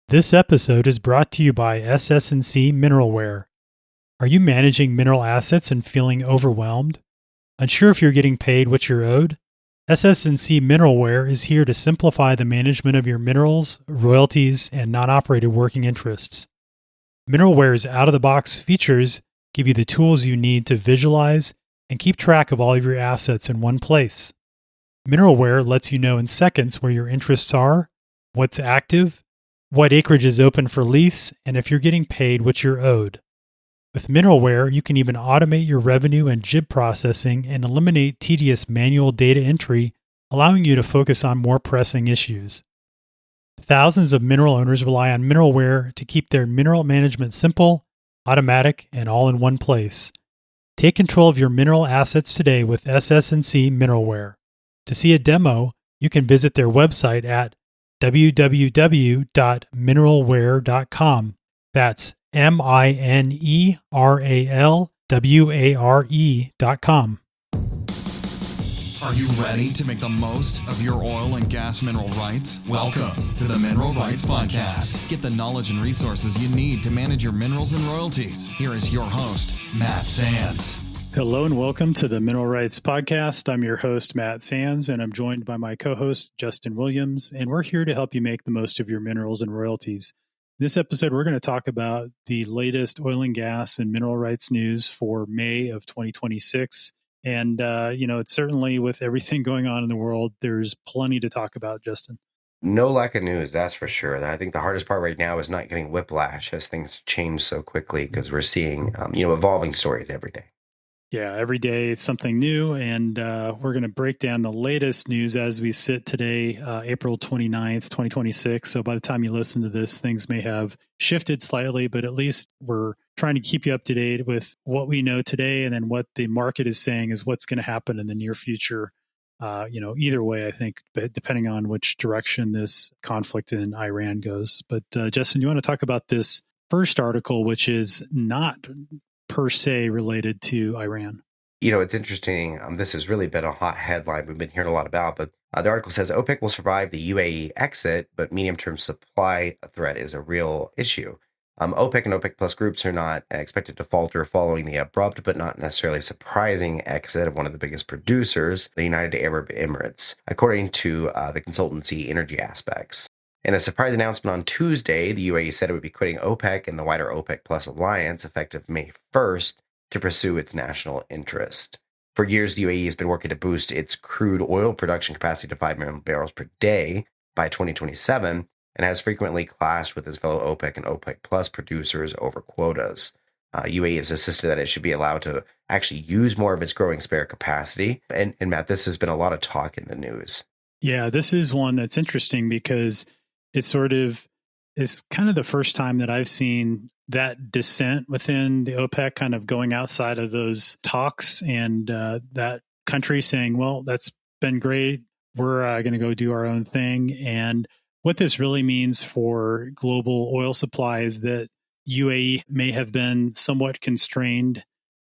This episode is brought to you by SS&C Mineralware. Are you managing mineral assets and feeling overwhelmed? Unsure if you're getting paid what you're owed? SS&C Mineralware is here to simplify the management of your minerals, royalties, and non-operated working interests. Mineralware's out-of-the-box features give you the tools you need to visualize and keep track of all of your assets in one place. Mineralware lets you know in seconds where your interests are, what's active, what acreage is open for lease, and if you're getting paid what you're owed. With Mineralware, you can even automate your revenue and JIB processing and eliminate tedious manual data entry, allowing you to focus on more pressing issues. Thousands of mineral owners rely on Mineralware to keep their mineral management simple, automatic, and all in one place. Take control of your mineral assets today with SS&C Mineralware. To see a demo, you can visit their website at www.mineralware.com. That's mineralware.com. Are you ready to make the most of your oil and gas mineral rights? Welcome to the Mineral Rights Podcast. Get the knowledge and resources you need to manage your minerals and royalties. Here is your host, Matt Sands. Hello and welcome to the Mineral Rights Podcast. I'm your host, Matt Sands, and I'm joined by my co-host, Justin Williams, and we're here to help you make the most of your minerals and royalties. In this episode, we're going to talk about the latest oil and gas and mineral rights news for May of 2026. And, it's certainly with everything going on in the world, there's plenty to talk about, Justin. No lack of news, that's for sure. And I think the hardest part right now is not getting whiplash as things change so quickly because we're seeing, evolving stories every day. Yeah, every day it's something new, and we're going to break down the latest news as we sit today, April 29th, 2026. So by the time you listen to this, things may have shifted slightly, but at least we're trying to keep you up to date with what we know today, and then what the market is saying is what's going to happen in the near future. Either way, I think, depending on which direction this conflict in Iran goes. But Justin, you want to talk about this first article, which is not per se related to Iran? It's interesting. This has really been a hot headline we've been hearing a lot about, but the article says OPEC will survive the UAE exit, but medium-term supply threat is a real issue. OPEC and OPEC Plus groups are not expected to falter following the abrupt but not necessarily surprising exit of one of the biggest producers, the United Arab Emirates, according to the consultancy Energy Aspects. In a surprise announcement on Tuesday, the UAE said it would be quitting OPEC and the wider OPEC Plus alliance effective May 1st to pursue its national interest. For years, the UAE has been working to boost its crude oil production capacity to 5 million barrels per day by 2027 and has frequently clashed with its fellow OPEC and OPEC Plus producers over quotas. UAE has insisted that it should be allowed to actually use more of its growing spare capacity. And Matt, this has been a lot of talk in the news. Yeah, this is one that's interesting because it's kind of the first time that I've seen that dissent within the OPEC kind of going outside of those talks, and that country saying, well, that's been great. We're going to go do our own thing. And what this really means for global oil supply is that UAE may have been somewhat constrained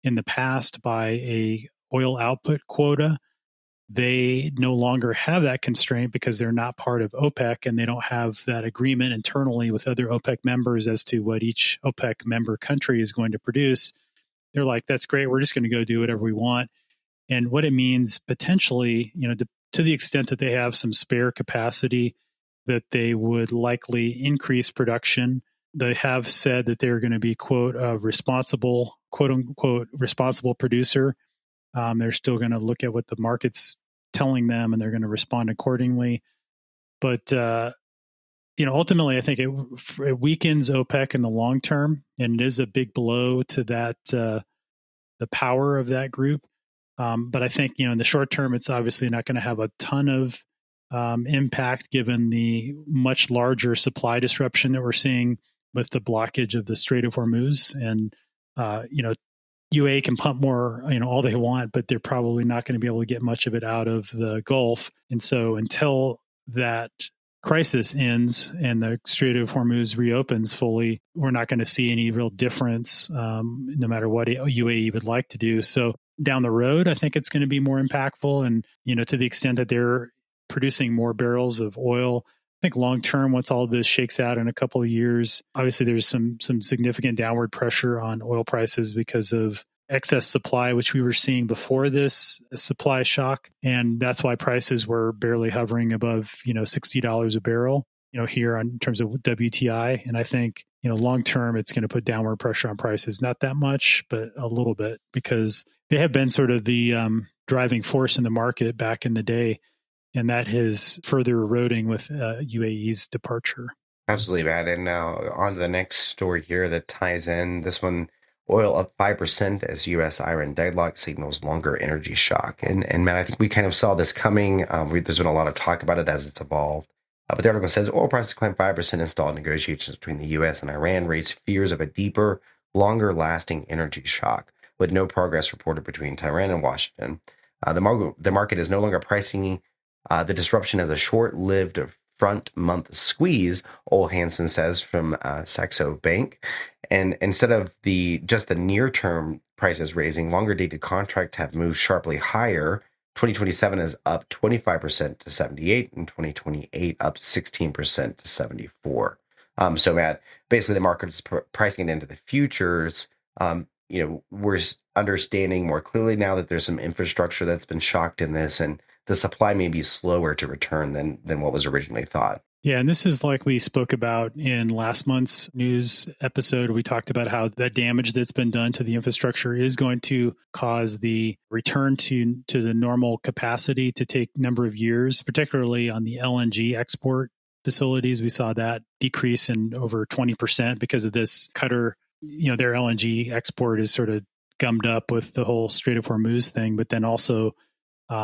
in the past by a oil output quota. They no longer have that constraint because they're not part of OPEC, and they don't have that agreement internally with other OPEC members as to what each OPEC member country is going to produce. They're like, that's great. We're just going to go do whatever we want. And what it means potentially, to the extent that they have some spare capacity, that they would likely increase production. They have said that they're going to be, quote unquote, responsible producer. They're still going to look at what the market's telling them, and they're going to respond accordingly. But, ultimately, I think it weakens OPEC in the long term, and it is a big blow to that, the power of that group. But I think, in the short term, it's obviously not going to have a ton of impact given the much larger supply disruption that we're seeing with the blockage of the Strait of Hormuz. And, UA can pump more, all they want, but they're probably not going to be able to get much of it out of the Gulf. And so until that crisis ends and the Strait of Hormuz reopens fully, we're not going to see any real difference, no matter what UAE would like to do. So down the road, I think it's going to be more impactful. And, to the extent that they're producing more barrels of oil think long term, once all of this shakes out in a couple of years, obviously there's some significant downward pressure on oil prices because of excess supply, which we were seeing before this supply shock. And that's why prices were barely hovering above, $60 a barrel, here in terms of WTI. And I think, long term, it's going to put downward pressure on prices. Not that much, but a little bit, because they have been sort of the driving force in the market back in the day. And that is further eroding with UAE's departure. Absolutely, Matt. And now on to the next story here that ties in. This one, oil up 5% as U.S.-Iran deadlock signals longer energy shock. And Matt, I think we kind of saw this coming. There's been a lot of talk about it as it's evolved. But the article says oil prices climbed 5% in stalled negotiations between the U.S. and Iran raised fears of a deeper, longer-lasting energy shock, with no progress reported between Tehran and Washington. The market is no longer pricing the disruption as a short-lived front-month squeeze, Ole Hansen says from Saxo Bank. And instead of just the near-term prices raising, longer-dated contracts have moved sharply higher. 2027 is up 25% to 78, and 2028 up 16% to 74. So, Matt, basically the market is pricing it into the futures. We're understanding more clearly now that there's some infrastructure that's been shocked in this, and the supply may be slower to return than what was originally thought. Yeah, and this is like we spoke about in last month's news episode. We talked about how that damage that's been done to the infrastructure is going to cause the return to the normal capacity to take a number of years, particularly on the LNG export facilities. We saw that decrease in over 20% because of this Qatar. Their LNG export is sort of gummed up with the whole Strait of Hormuz thing, but then also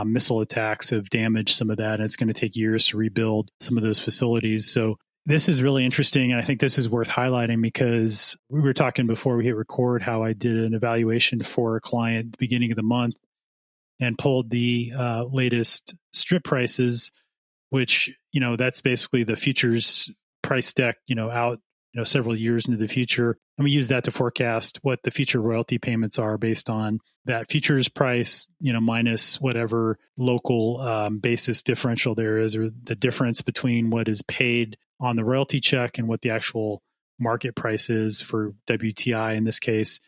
missile attacks have damaged some of that, and it's going to take years to rebuild some of those facilities. So this is really interesting, and I think this is worth highlighting because we were talking before we hit record how I did an evaluation for a client at the beginning of the month and pulled the latest strip prices, which, that's basically the futures price deck, out several years into the future. And we use that to forecast what the future royalty payments are based on that futures price, minus whatever local basis differential there is, or the difference between what is paid on the royalty check and what the actual market price is for WTI in this case.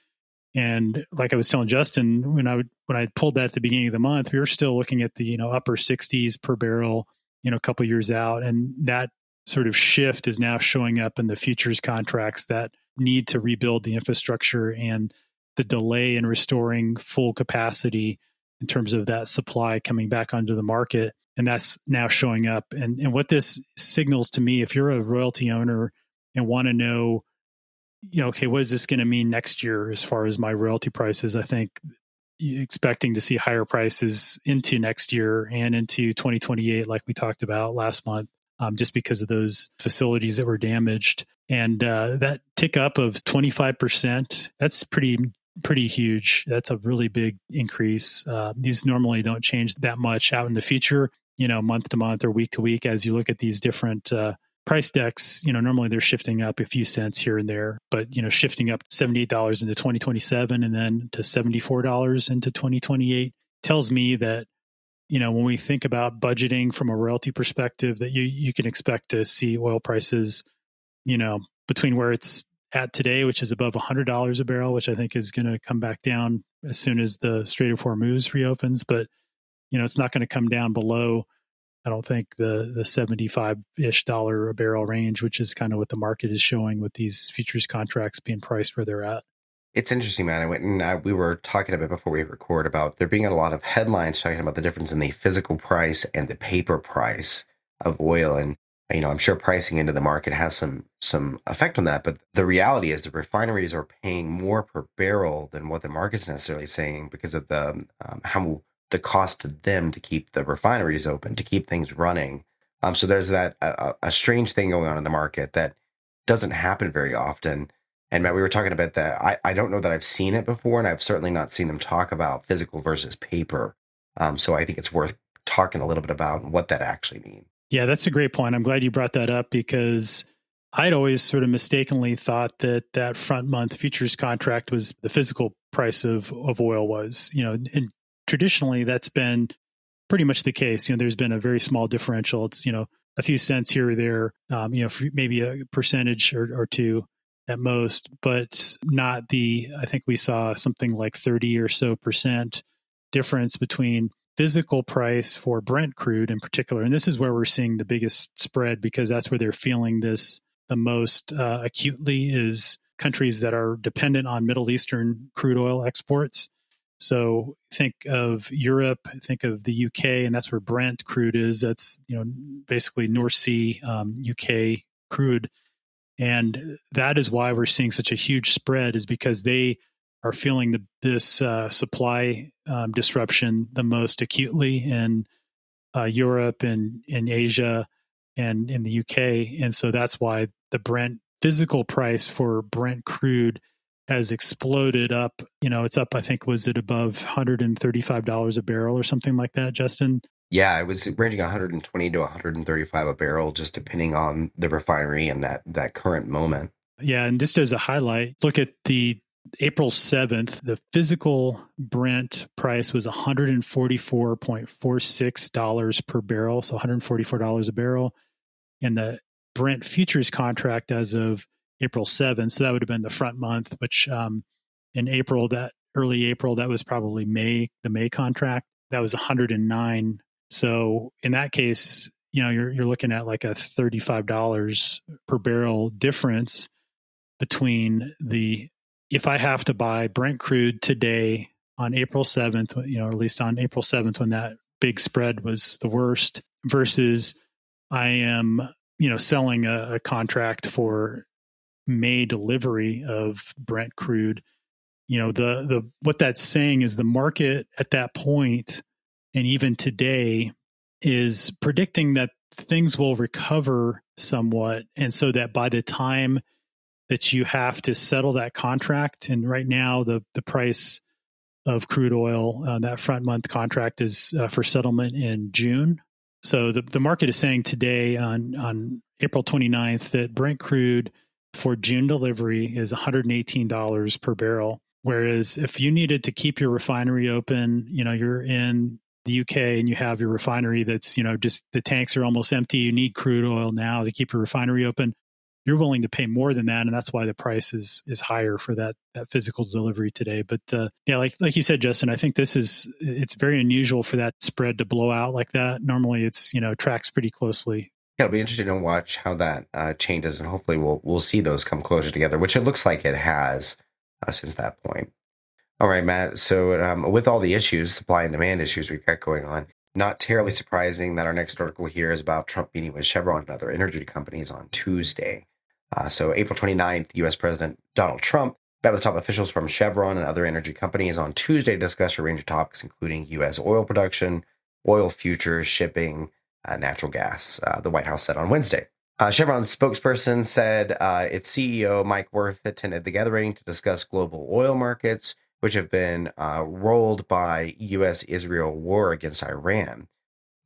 And like I was telling Justin, when I pulled that at the beginning of the month, we were still looking at the upper 60s per barrel, a couple years out, and that sort of shift is now showing up in the futures contracts that need to rebuild the infrastructure, and the delay in restoring full capacity in terms of that supply coming back onto the market. And that's now showing up. And what this signals to me, if you're a royalty owner and want to know, okay, what is this going to mean next year as far as my royalty prices? I think expecting to see higher prices into next year and into 2028, like we talked about last month. Just because of those facilities that were damaged. And that tick up of 25%, that's pretty huge. That's a really big increase. These normally don't change that much out in the future, month to month or week to week. As you look at these different price decks, normally they're shifting up a few cents here and there, but, shifting up $78 into 2027 and then to $74 into 2028 tells me that, when we think about budgeting from a royalty perspective, that you can expect to see oil prices, between where it's at today, which is above $100 a barrel, which I think is going to come back down as soon as the Strait of Hormuz reopens. But, it's not going to come down below, I don't think, the $75-ish a barrel range, which is kind of what the market is showing with these futures contracts being priced where they're at. It's interesting, man. I went and we were talking a bit before we record about there being a lot of headlines talking about the difference in the physical price and the paper price of oil. And, I'm sure pricing into the market has some effect on that. But the reality is the refineries are paying more per barrel than what the market's necessarily saying because of the cost to them to keep the refineries open, to keep things running. So there's that a strange thing going on in the market that doesn't happen very often. And Matt, we were talking about that. I don't know that I've seen it before, and I've certainly not seen them talk about physical versus paper. So I think it's worth talking a little bit about what that actually means. Yeah, that's a great point. I'm glad you brought that up because I'd always sort of mistakenly thought that front month futures contract was the physical price of oil was, and traditionally that's been pretty much the case. There's been a very small differential. It's, a few cents here or there, maybe a percentage or two at most, but not I think we saw something like 30 or so percent difference between physical price for Brent crude in particular. And this is where we're seeing the biggest spread, because that's where they're feeling this the most acutely, is countries that are dependent on Middle Eastern crude oil exports. So think of Europe, think of the UK, and that's where Brent crude is. That's basically North Sea UK crude, and that is why we're seeing such a huge spread, is because they are feeling this supply disruption the most acutely in Europe and in Asia and in the UK, and so that's why the Brent physical price for Brent crude has exploded up. It's up, I think, was it above $135 a barrel or something like that, Justin? Yeah, it was ranging 120 to 135 a barrel, just depending on the refinery and that current moment. Yeah, and just as a highlight, look at the April 7th, the physical Brent price was $144.46 per barrel, so $144 a barrel. And the Brent futures contract as of April 7th, so that would have been the front month, which in April, that early April, that was probably the May contract, that was 109. So in that case, you're looking at like a $35 per barrel difference between if I have to buy Brent crude today on April 7th, or at least on April 7th when that big spread was the worst, versus I am, selling a contract for May delivery of Brent crude. The what that's saying is the market at that point, and even today, is predicting that things will recover somewhat, and so that by the time that you have to settle that contract, and right now the price of crude oil, that front month contract is for settlement in June. So the market is saying today on April 29th that Brent crude for June delivery is $118 per barrel. Whereas if you needed to keep your refinery open, you're in the UK and you have your refinery that's, just the tanks are almost empty. You need crude oil now to keep your refinery open. You're willing to pay more than that, and that's why the price is higher for that physical delivery today. But yeah, like you said, Justin, I think it's very unusual for that spread to blow out like that. Normally, it's tracks pretty closely. Yeah, it'll be interesting to watch how that changes, and hopefully we'll see those come closer together, which it looks like it has since that point. All right, Matt. So with all the issues, supply and demand issues we've got going on, not terribly surprising that our next article here is about Trump meeting with Chevron and other energy companies on Tuesday. So April 29th, U.S. President Donald Trump met with top officials from Chevron and other energy companies on Tuesday to discuss a range of topics, including U.S. oil production, oil futures, shipping, natural gas, the White House said on Wednesday. Chevron's spokesperson said its CEO, Mike Wirth, attended the gathering to discuss global oil markets, which have been rolled by U.S.-Israel war against Iran.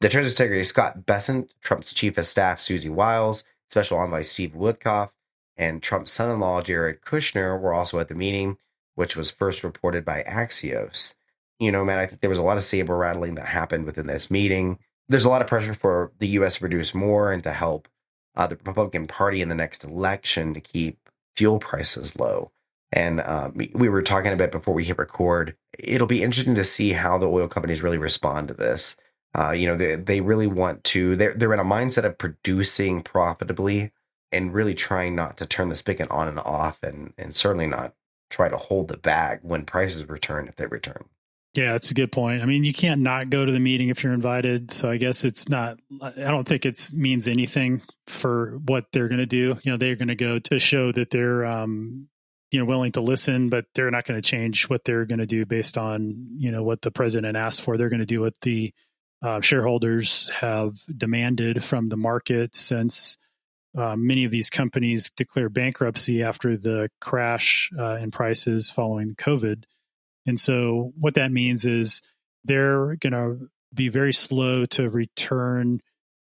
The Treasury Secretary Scott Bessent, Trump's chief of staff Susie Wiles, Special Envoy Steve Witkoff, and Trump's son-in-law Jared Kushner were also at the meeting, which was first reported by Axios. Matt, I think there was a lot of saber rattling that happened within this meeting. There's a lot of pressure for the U.S. to produce more and to help the Republican Party in the next election to keep fuel prices low. And we were talking a bit before we hit record. It'll be interesting to see how the oil companies really respond to this. They really want to, they're in a mindset of producing profitably and really trying not to turn the spigot on and off, and certainly not try to hold the bag when prices return, if they return. Yeah, that's a good point. I mean, you can't not go to the meeting if you're invited. So I guess it's not, I don't think it means anything for what they're going to do. They're going to go to show that they're, willing to listen, but they're not going to change what they're going to do based on, what the president asked for. They're going to do what the shareholders have demanded from the market, since many of these companies declare bankruptcy after the crash in prices following COVID. And so what that means is they're going to be very slow to return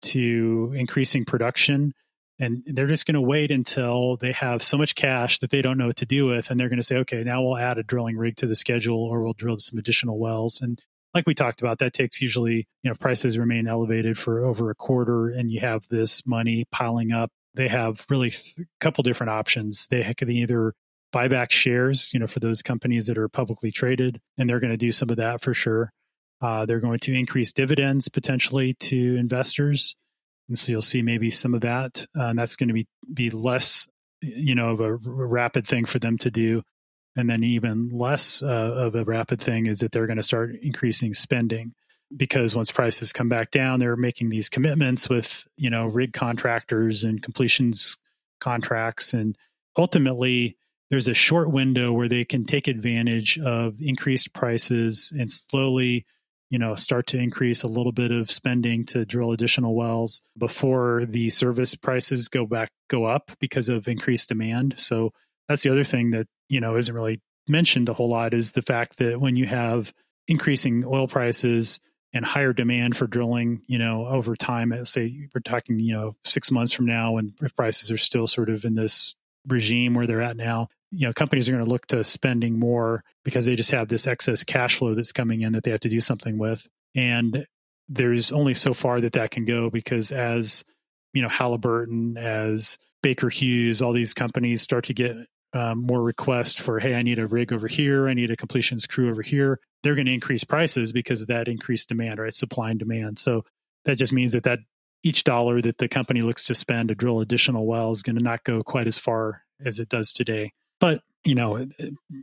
to increasing production. And they're just going to wait until they have so much cash that they don't know what to do with. And they're going to say, okay, now we'll add a drilling rig to the schedule, or we'll drill some additional wells. And like we talked about, that takes usually, if prices remain elevated for over a quarter and you have this money piling up, they have really a couple different options. They can either buy back shares, for those companies that are publicly traded, and they're going to do some of that for sure. They're going to increase dividends potentially to investors. And so you'll see maybe some of that. And that's going to be less, of a rapid thing for them to do. And then even less of a rapid thing is that they're going to start increasing spending, because once prices come back down, they're making these commitments with, rig contractors and completions contracts. And ultimately, there's a short window where they can take advantage of increased prices and slowly, start to increase a little bit of spending to drill additional wells before the service prices go up because of increased demand. So that's the other thing that, isn't really mentioned a whole lot, is the fact that when you have increasing oil prices and higher demand for drilling, over time, say we're talking, 6 months from now, and if prices are still sort of in this regime where they're at now, companies are going to look to spending more because they just have this excess cash flow that's coming in that they have to do something with. And there's only so far that can go, because as, Halliburton, as Baker Hughes, all these companies start to get more requests for, hey, I need a rig over here, I need a completions crew over here, they're going to increase prices because of that increased demand, right? Supply and demand. So that just means that each dollar that the company looks to spend to drill additional wells is going to not go quite as far as it does today. But,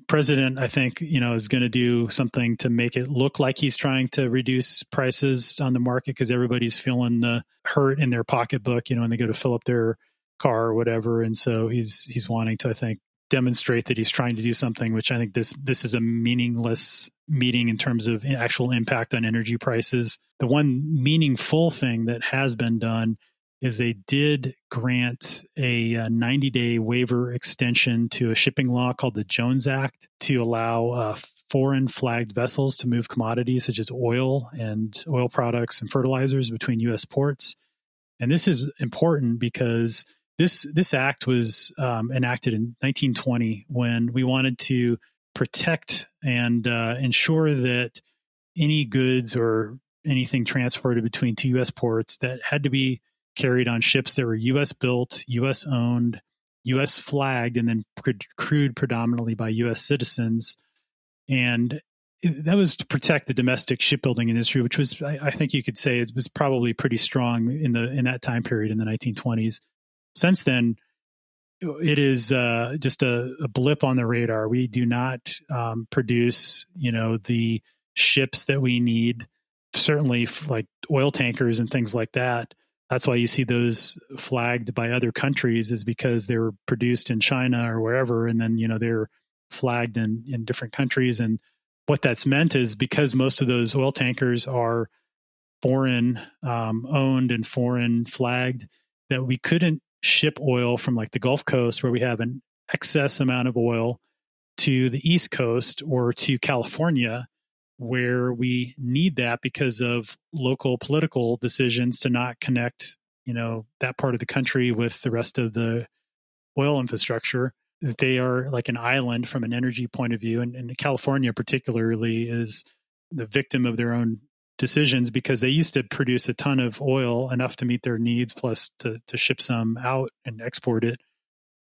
President, I think, is going to do something to make it look like he's trying to reduce prices on the market, because everybody's feeling the hurt in their pocketbook, when they go to fill up their car or whatever. And so he's wanting to, I think, demonstrate that he's trying to do something, which I think this is a meaningless meeting in terms of actual impact on energy prices. The one meaningful thing that has been done is they did grant a 90-day waiver extension to a shipping law called the Jones Act to allow foreign flagged vessels to move commodities such as oil and oil products and fertilizers between U.S. ports. And this is important because this act was enacted in 1920 when we wanted to protect and ensure that any goods or anything transported between two U.S. ports that had to be carried on ships that were U.S. built, U.S. owned, U.S. flagged, and then crewed predominantly by U.S. citizens. And that was to protect the domestic shipbuilding industry, which was, I think you could say, it was probably pretty strong in that time period in the 1920s. Since then, it is just a blip on the radar. We do not produce, the ships that we need, certainly like oil tankers and things like that. That's why you see those flagged by other countries, is because they were produced in China or wherever, and then they're flagged in different countries. And what that's meant is, because most of those oil tankers are foreign owned and foreign flagged, that we couldn't ship oil from like the Gulf Coast, where we have an excess amount of oil, to the East Coast or to California, where we need that because of local political decisions to not connect, that part of the country with the rest of the oil infrastructure. They are like an island from an energy point of view. And California particularly is the victim of their own decisions, because they used to produce a ton of oil, enough to meet their needs, plus to ship some out and export it.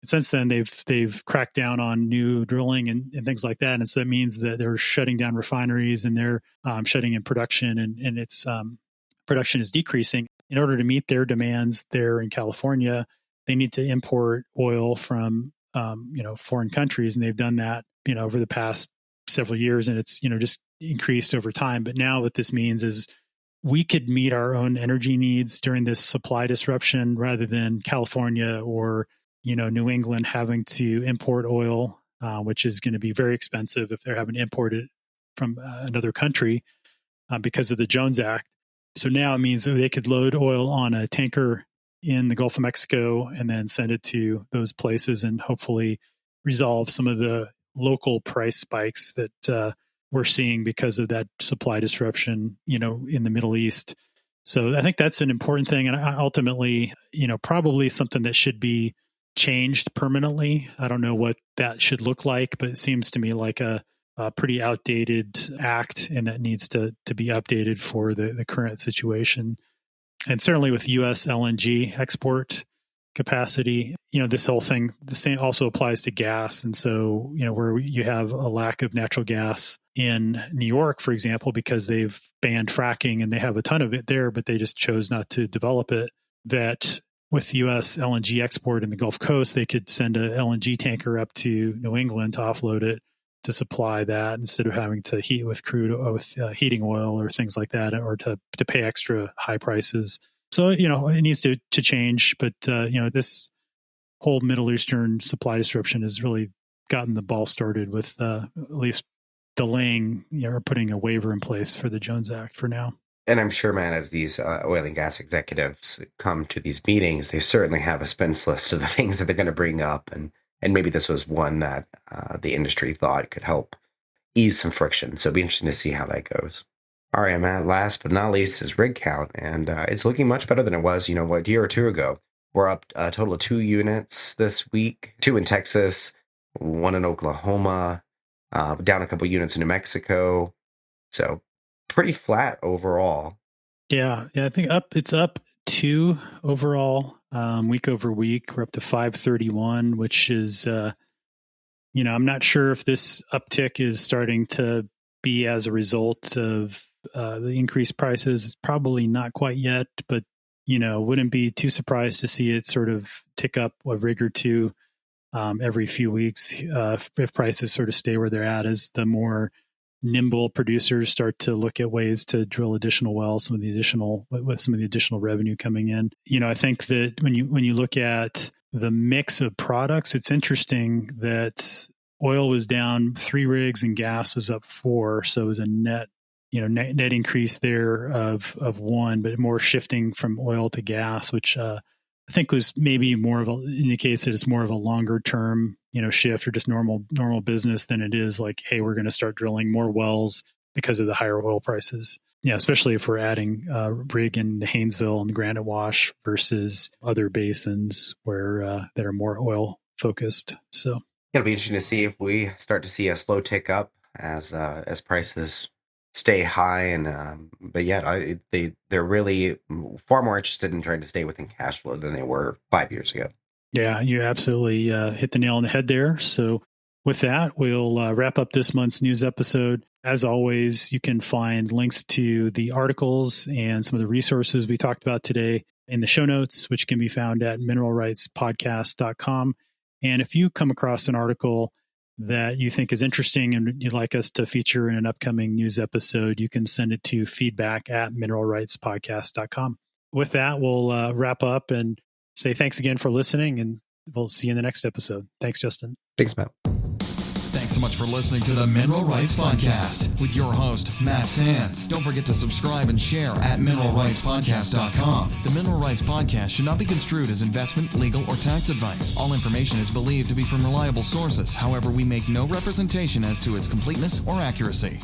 Since then, they've cracked down on new drilling and things like that. And so that means that they're shutting down refineries, and they're shutting in production, and its production is decreasing. In order to meet their demands there in California, they need to import oil from foreign countries, and they've done that over the past several years, and it's just increased over time. But now what this means is we could meet our own energy needs during this supply disruption, rather than California or New England having to import oil, which is going to be very expensive if they're having to import it from another country because of the Jones Act. So now it means that they could load oil on a tanker in the Gulf of Mexico and then send it to those places, and hopefully resolve some of the local price spikes that we're seeing because of that supply disruption, in the Middle East. So I think that's an important thing, and ultimately, probably something that should be changed permanently. I don't know what that should look like, but it seems to me like a a pretty outdated act, and that needs to be updated for the current situation. And certainly with U.S. LNG export capacity, this whole thing, the same also applies to gas. And so, where you have a lack of natural gas in New York, for example, because they've banned fracking and they have a ton of it there, but they just chose not to develop it, that with U.S. LNG export in the Gulf Coast, they could send a LNG tanker up to New England to offload it to supply that instead of having to heat with crude with heating oil or things like that, or to pay extra high prices. So, it needs to change. But, this whole Middle Eastern supply disruption has really gotten the ball started with at least delaying or putting a waiver in place for the Jones Act for now. And I'm sure, man, as these oil and gas executives come to these meetings, they certainly have a spends list of the things that they're going to bring up. And maybe this was one that the industry thought could help ease some friction. So it'll be interesting to see how that goes. All right, Matt, last but not least is rig count. And it's looking much better than it was, a year or two ago. We're up a total of 2 units this week, 2 in Texas, 1 in Oklahoma, down a couple units in New Mexico. So pretty flat overall. Yeah, I think it's up 2 overall. Week over week, we're up to 531, which is, I'm not sure if this uptick is starting to be as a result of the increased prices. It's probably not quite yet, but, wouldn't be too surprised to see it sort of tick up a rig or 2 every few weeks if prices sort of stay where they're at, as the more nimble producers start to look at ways to drill additional wells, with some of the additional revenue coming in. I think that when you look at the mix of products, it's interesting that oil was down 3 rigs and gas was up 4. So it was a net increase there of 1, but more shifting from oil to gas, which I think was maybe indicates that it's more of a longer term shift or just normal business than it is like, hey, we're going to start drilling more wells because of the higher oil prices. Yeah, especially if we're adding rig in the Haynesville and the Granite Wash versus other basins where that are more oil focused. So it'll be interesting to see if we start to see a slow tick up as prices stay high. And but yeah, they're really far more interested in trying to stay within cash flow than they were 5 years ago. Yeah, you absolutely hit the nail on the head there. So with that, we'll wrap up this month's news episode. As always, you can find links to the articles and some of the resources we talked about today in the show notes, which can be found at mineralrightspodcast.com. And if you come across an article that you think is interesting and you'd like us to feature in an upcoming news episode, you can send it to feedback@mineralrightspodcast.com. With that, we'll wrap up and say thanks again for listening, and we'll see you in the next episode. Thanks, Justin. Thanks, Matt. Thanks so much for listening to the Mineral Rights Podcast with your host, Matt Sands. Don't forget to subscribe and share at mineralrightspodcast.com. The Mineral Rights Podcast should not be construed as investment, legal, or tax advice. All information is believed to be from reliable sources. However, we make no representation as to its completeness or accuracy.